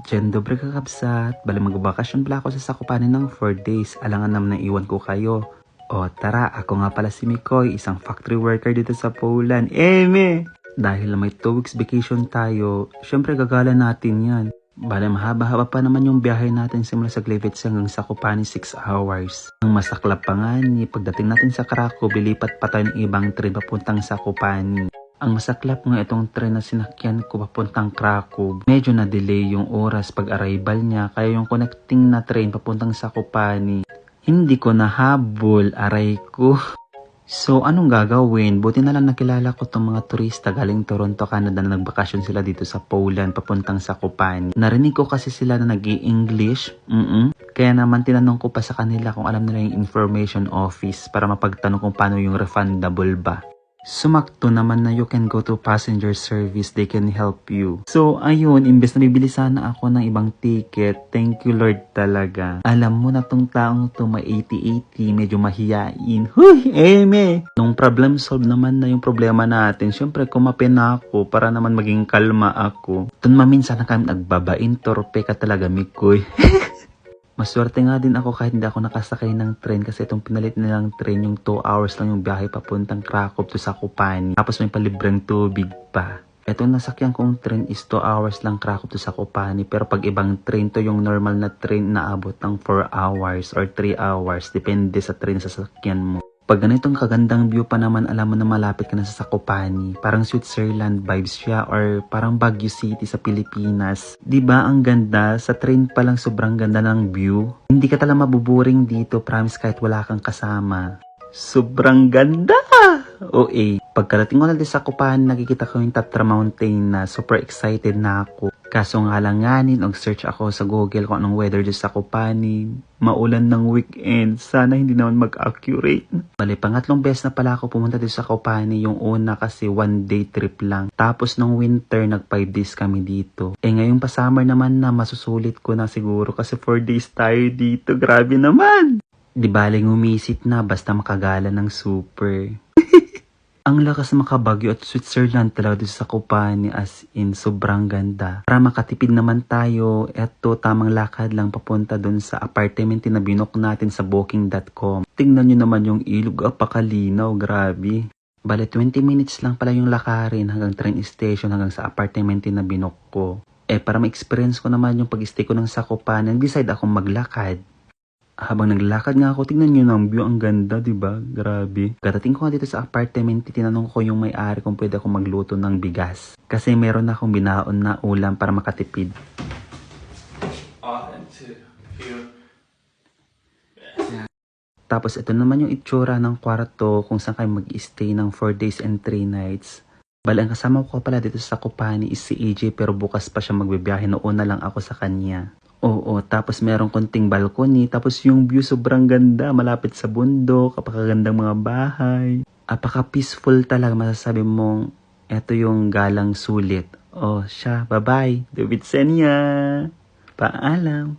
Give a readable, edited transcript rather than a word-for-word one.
Diyan dobre kakabsat, bali magbakasyon pala ako sa Sakupanin ng 4 days. Alangan naman na iwan ko kayo. O tara, ako nga pala si Mikoy, isang factory worker dito sa Poland. Eme! Dahil may 2 weeks vacation tayo, syempre gagala natin yan. Bale mahaba-haba pa naman yung biyahe natin simula sa Gliwice hanggang Zakopane 6 hours. Ang masaklap pa nga ni pagdating natin sa Krakow, bilipat pa tayo ng ibang train papuntang Zakopane. Ang masaklap nga itong train na sinakyan ko papuntang Krakow. Medyo na-delay yung oras pag-arrival niya, kaya yung connecting na train papuntang Zakopane, hindi ko nahabol, aray ko. So, anong gagawin? Buti na lang nakilala ko itong mga turista galing Toronto, Canada na nagbakasyon sila dito sa Poland papuntang Zakopane. Narinig ko kasi sila na nag-i-English. Kaya naman tinanong ko pa sa kanila kung alam nila yung information office para mapagtanong kung paano yung refundable ba. Sumakto naman na you can go to passenger service, they can help you. So, ayun, imbes na bibili sana ako ng ibang ticket, thank you Lord talaga. Alam mo na tong taong to, may 80-80, medyo mahiyain. Huy, eme! Nung problem solve naman na yung problema natin, syempre kumapin na ako para naman maging kalma ako. Dun maminsan na kami nagbabain, torpe ka talaga, Mikoy. Maswerte nga din ako kahit hindi ako nakasakay ng train kasi itong pinalit nilang train yung 2 hours lang yung biyahe papuntang Krakow to Zakopane. Tapos may palibreng tubig pa. Itong nasakyan kong train is 2 hours lang Krakow to Zakopane, pero pag ibang train to yung normal na train na abot ng 4 hours or 3 hours. Depende sa train sa sasakyan mo. Pag ganitong kagandang view pa naman, alam mo na malapit ka na sa Zakopane. Parang Switzerland vibes siya or parang Baguio City sa Pilipinas. Diba ang ganda? Sa train pa lang sobrang ganda ng view. Hindi ka talaga mabuboring dito, promise, kahit wala kang kasama. Sobrang ganda! Pagkarating ko na din sa Zakopane, nakikita ko yung Tatra Mountain na super excited na ako. Kaso nga lang search ako sa Google kung anong weather dito sa Zakopane. Maulan ng weekend. Sana hindi naman mag-accurate. Bali, pangatlong beses na pala ako pumunta dito sa Zakopane. Yung una kasi 1-day trip lang. Tapos nung winter, nag 5 days kami dito. Ngayon pa summer naman na masusulit ko na siguro kasi 4 days tayo dito. Grabe naman! Di baling umisit na basta makagala ng super. Ang lakas makabagyo at Switzerland talaga dito sa Zakopane, as in sobrang ganda. Para makatipid naman tayo, eto tamang lakad lang papunta dun sa apartment na binok natin sa booking.com. Tingnan nyo naman yung ilog, apakalinaw, grabe. Bale 20 minutes lang pala yung lakarin hanggang train station hanggang sa apartment na binok ko. Para ma-experience ko naman yung pag-stay ko ng Zakopane, decide akong maglakad. Habang naglakad nga ako, tingnan nyo ng view, ang ganda, diba? Grabe. Katating ko nga dito sa apartment, tinanong ko yung may-ari kung pwede akong magluto ng bigas. Kasi meron na akong binaon na ulam para makatipid. Tapos ito naman yung itsura ng kwarto kung saan kayo mag-stay ng 4 days and 3 nights. Bali, ang kasama ko pala dito sa Zakopane is si AJ, pero bukas pa siya magbibiyahe. Noon na lang ako sa kanya. Tapos merong konting balcony, tapos yung view sobrang ganda, malapit sa bundok, apakagandang mga bahay. Apaka-peaceful talaga, masasabi mong, eto yung galang sulit. Siya, bye-bye, David Senya, paalam.